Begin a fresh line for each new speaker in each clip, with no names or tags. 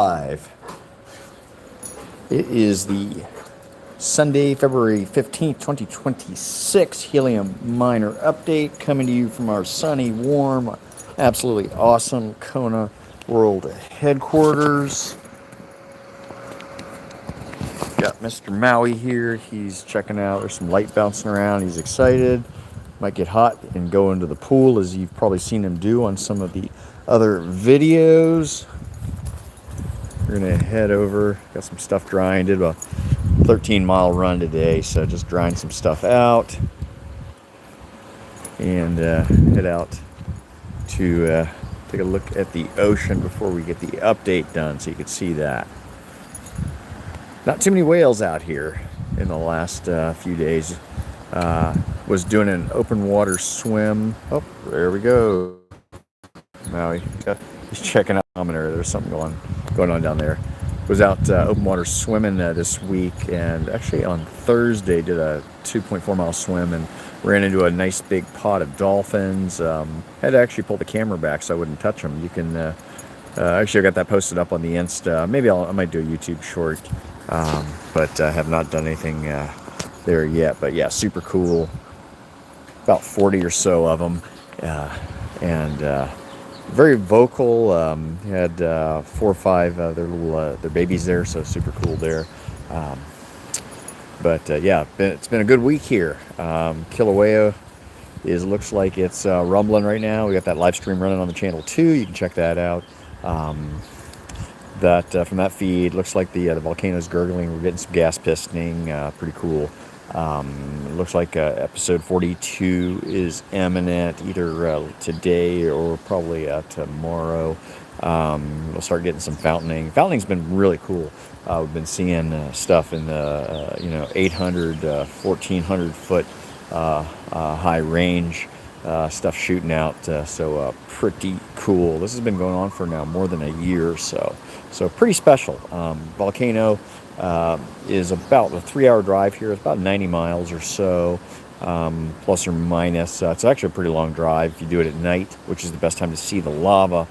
Live. It is the Sunday, February 15th, 2026 Helium Miner Update coming to you from our sunny, warm, absolutely awesome Kona World Headquarters. Got Mr. Maui here. He's checking out. There's some light bouncing around. He's excited. Might get hot and go into the pool, as you've probably seen him do on some of the other videos. We're gonna head over. Got some stuff drying. Did a 13-mile run today, so just drying some stuff out and head out to take a look at the ocean before we get the update done, so you can see that. Not too many whales out here in the last few days. Was doing an open water swim. Oh, there we go. Maui, he's checking out the thermometer. There's something going on down there. Was out open water swimming this week, and actually on Thursday did a 2.4 mile swim and ran into a nice big pod of dolphins. Had to actually pull the camera back so I wouldn't touch them. You can actually, I got that posted up on the Insta. Maybe I might do a YouTube short, but I have not done anything there yet. But yeah, super cool. About 40 or so of them, and very vocal. Had 4 or 5 their babies there, so super cool there. But yeah, it's been a good week here. Kilauea looks like it's rumbling right now. We got that live stream running on the channel too. You can check that out. That from that feed looks like the volcano's gurgling. We're getting some gas pistoning. Pretty cool. It looks like episode 42 is imminent, either today or probably tomorrow. We'll start getting some fountaining. Fountaining has been really cool. We've been seeing stuff in the 800, 1400 foot high range stuff shooting out. So pretty cool. This has been going on for now more than a year or so. So pretty special. Volcano is about a 3-hour drive here. It's about 90 miles or so, plus or minus. It's actually a pretty long drive if you do it at night, which is the best time to see the lava.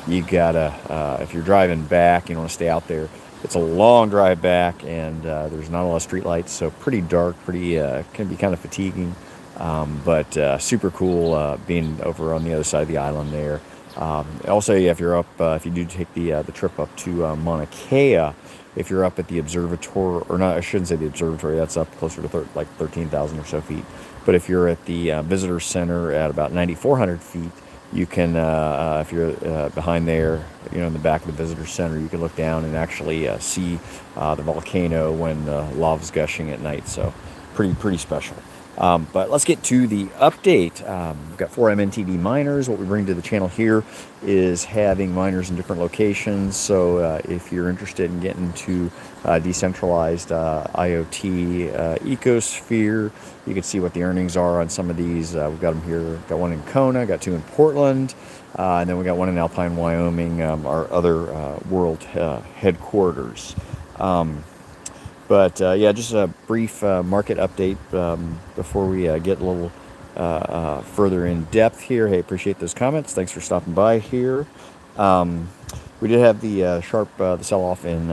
You gotta, if you're driving back, you don't want to stay out there. It's a long drive back, and there's not a lot of street lights, so pretty dark, can be kind of fatiguing, but super cool being over on the other side of the island there. Also, if you're up, if you do take the trip up to Mauna Kea, if you're up at the observatory, or not, I shouldn't say the observatory, that's up closer to like 13,000 or so feet. But if you're at the visitor center at about 9,400 feet, you can, if you're behind there, in the back of the visitor center, you can look down and actually see the volcano when the lava's gushing at night. So pretty special. But let's get to the update. We've got 4 MNTD miners. What we bring to the channel here is having miners in different locations. So if you're interested in getting to decentralized IoT ecosphere, you can see what the earnings are on some of these. We've got them here. Got one in Kona, got 2 in Portland, and then we got one in Alpine, Wyoming, our other world headquarters. But yeah, just a brief market update before we get a little further in depth here. Hey, appreciate those comments. Thanks for stopping by here. We did have the the sell-off in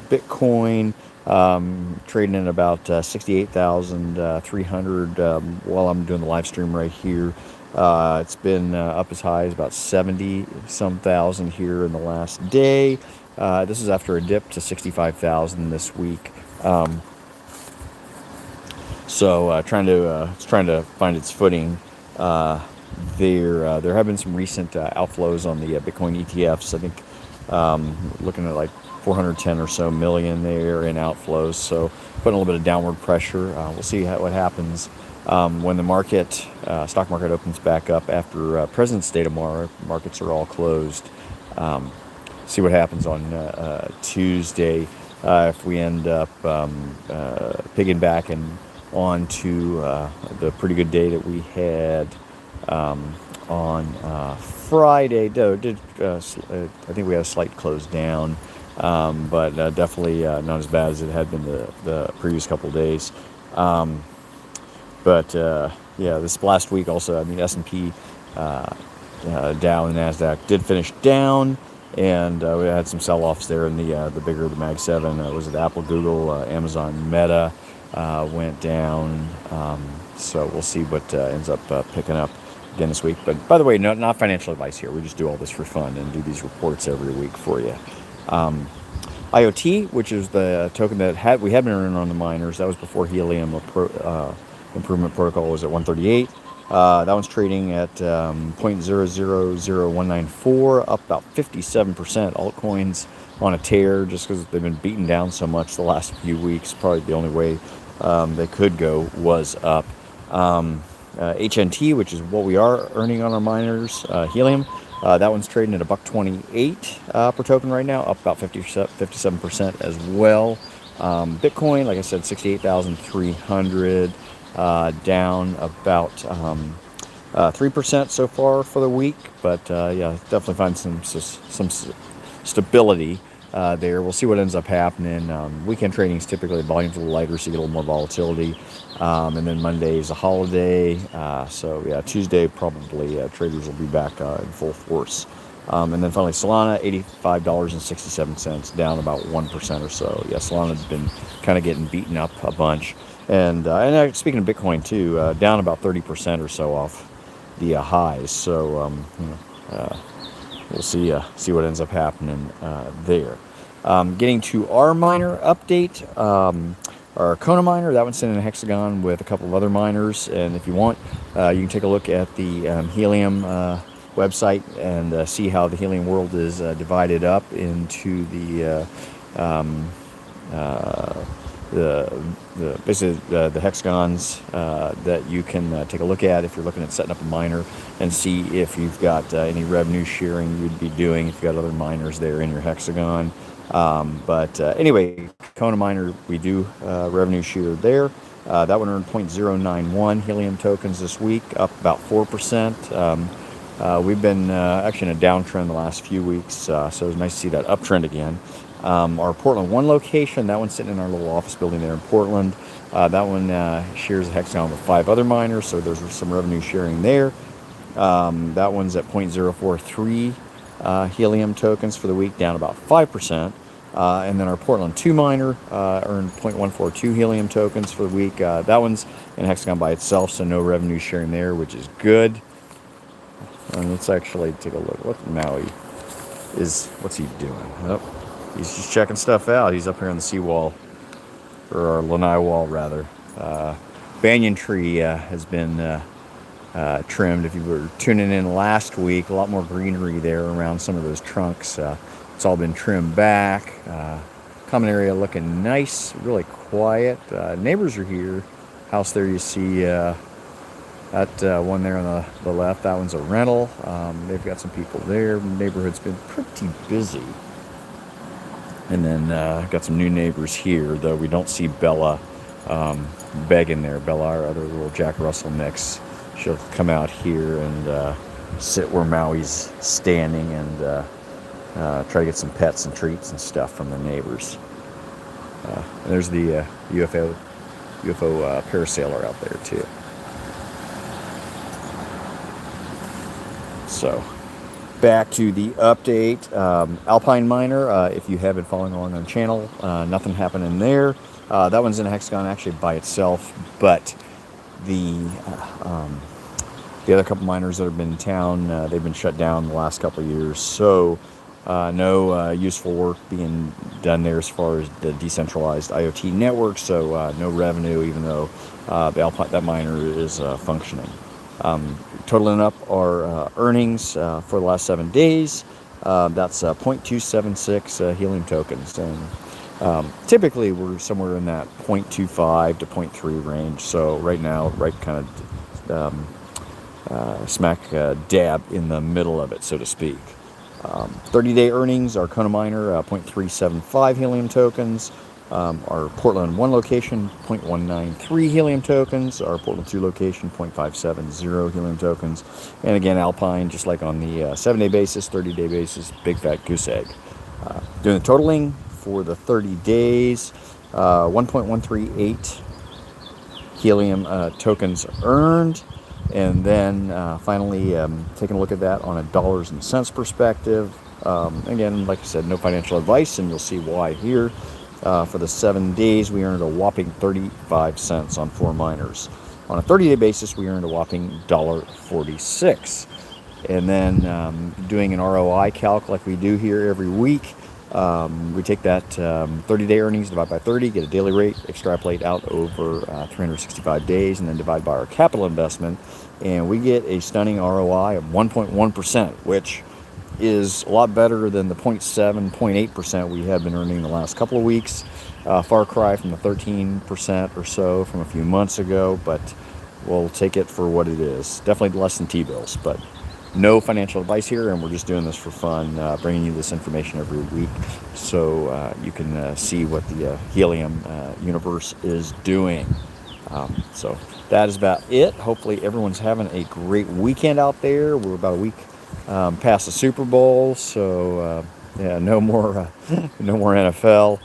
Bitcoin, trading in about 68,300 while I'm doing the live stream right here. It's been up as high as about 70-some thousand here in the last day. This is after a dip to 65,000 this week. So it's trying to find its footing. There have been some recent outflows on the Bitcoin ETFs. I think looking at like 410 or so million there in outflows. So putting a little bit of downward pressure. We'll see what happens when the stock market opens back up after President's Day tomorrow. Markets are all closed. See what happens on Tuesday if we end up piggybacking on to the pretty good day that we had on Friday. I think we had a slight close down, but definitely not as bad as it had been the previous couple of days. But yeah, this last week also, I mean, S&P, Dow, and NASDAQ did finish down. and we had some sell-offs there in the bigger the Mag 7. Was it Apple, Google, Amazon, Meta went down. So we'll see what ends up picking up again this week. But by the way, not financial advice here. We just do all this for fun and do these reports every week for you. IoT, which is the token that we had been earning on the miners, that was before Helium improvement protocol was at 138. That one's trading at 0.000194, up about 57%. Altcoins on a tear just because they've been beaten down so much the last few weeks. Probably the only way they could go was up. HNT, which is what we are earning on our miners, Helium, that one's trading at $1.28 per token right now, up about 57% as well. Bitcoin, like I said, 68,300, down about 3% so far for the week, but yeah, definitely find some stability there. We'll see what ends up happening. Weekend trading is typically volume's a little lighter, so you get a little more volatility. And then Monday is a holiday, so yeah, Tuesday probably traders will be back in full force. And then finally, Solana, $85.67, down about 1% or so. Yeah, Solana's been kind of getting beaten up a bunch. And speaking of Bitcoin too, down about 30% or so off the highs. So we'll see what ends up happening there. Getting to our miner update, our Kona miner, that one's sitting in a hexagon with a couple of other miners. And if you want, you can take a look at the Helium website and see how the Helium world is divided up into the basically the hexagons that you can take a look at if you're looking at setting up a miner and see if you've got any revenue sharing you'd be doing if you've got other miners there in your hexagon. But anyway, Kona miner, we do revenue share there. That one earned 0.091 Helium tokens this week, up about 4%. We've been actually in a downtrend the last few weeks, so it was nice to see that uptrend again. Our Portland 1 location, that one's sitting in our little office building there in Portland. That one shares a hexagon with 5 other miners, so there's some revenue sharing there. That one's at 0.043 Helium tokens for the week, down about 5%. And then our Portland 2 miner earned 0.142 Helium tokens for the week. That one's in hexagon by itself, so no revenue sharing there, which is good. And let's actually take a look. What's he doing? Oh, he's just checking stuff out. He's up here on the seawall, or our lanai wall rather. Banyan tree has been trimmed. If you were tuning in last week, a lot more greenery there around some of those trunks. It's all been trimmed back. Common area looking nice, really quiet. Neighbors are here. House there you see that one there on the left, that one's a rental. They've got some people there. The neighborhood's been pretty busy. And then got some new neighbors here, though we don't see Bella begging there. Bella, our other little Jack Russell mix, she'll come out here and sit where Maui's standing and try to get some pets and treats and stuff from the neighbors. And there's the UFO parasailer out there too. So back to the update. Alpine miner, if you have been following along on the channel, nothing happening there. That one's in a hexagon actually by itself, but the other couple miners that have been in town, they've been shut down the last couple of years, so no useful work being done there as far as the decentralized IoT network, so no revenue, even though that miner is functioning. Totaling up our earnings for the last 7 days, that's 0.276 Helium tokens, and typically we're somewhere in that 0.25 to 0.3 range, so right now, right kind of smack dab in the middle of it, so to speak. 30-day earnings, our Kona miner, 0.375 Helium tokens. Our Portland 1 location, 0.193 Helium tokens. Our Portland 2 location, 0.570 Helium tokens. And again, Alpine, just like on the 7-day basis, 30-day basis, big fat goose egg. Doing the totaling for the 30 days, 1.138 Helium tokens earned. And then finally, taking a look at that on a dollars and cents perspective, Again, like I said, no financial advice, and you'll see why here. For the 7 days, we earned a whopping 35 cents on 4 miners. On a 30-day basis, we earned a whopping $1.46. And then doing an ROI calc like we do here every week, we take that 30-day earnings, divide by 30, get a daily rate, extrapolate out over 365 days, and then divide by our capital investment. And we get a stunning ROI of 1.1%, which is a lot better than the 0.7, 0.8% we had been earning the last couple of weeks. Far cry from the 13% or so from a few months ago, but we'll take it for what it is. Definitely less than T-bills, but no financial advice here, and we're just doing this for fun, bringing you this information every week so you can see what the Helium universe is doing. So that is about it. Hopefully everyone's having a great weekend out there. We're about a week past the Super Bowl, so yeah, no more no more NFL,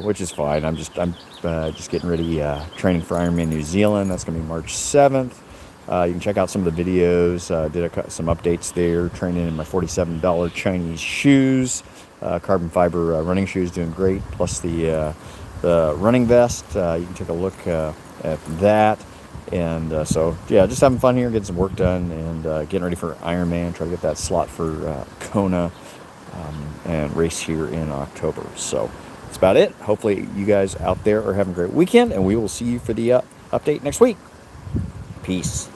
which is fine. I'm just getting ready, training for Ironman New Zealand. That's going to be March 7th. You can check out some of the videos. Did some updates there. Training in my $47 Chinese shoes, carbon fiber running shoes, doing great. Plus the running vest. You can take a look at that. And so, yeah, just having fun here, getting some work done, and getting ready for Ironman. Try to get that slot for Kona and race here in October. So that's about it. Hopefully you guys out there are having a great weekend, and we will see you for the update next week. Peace.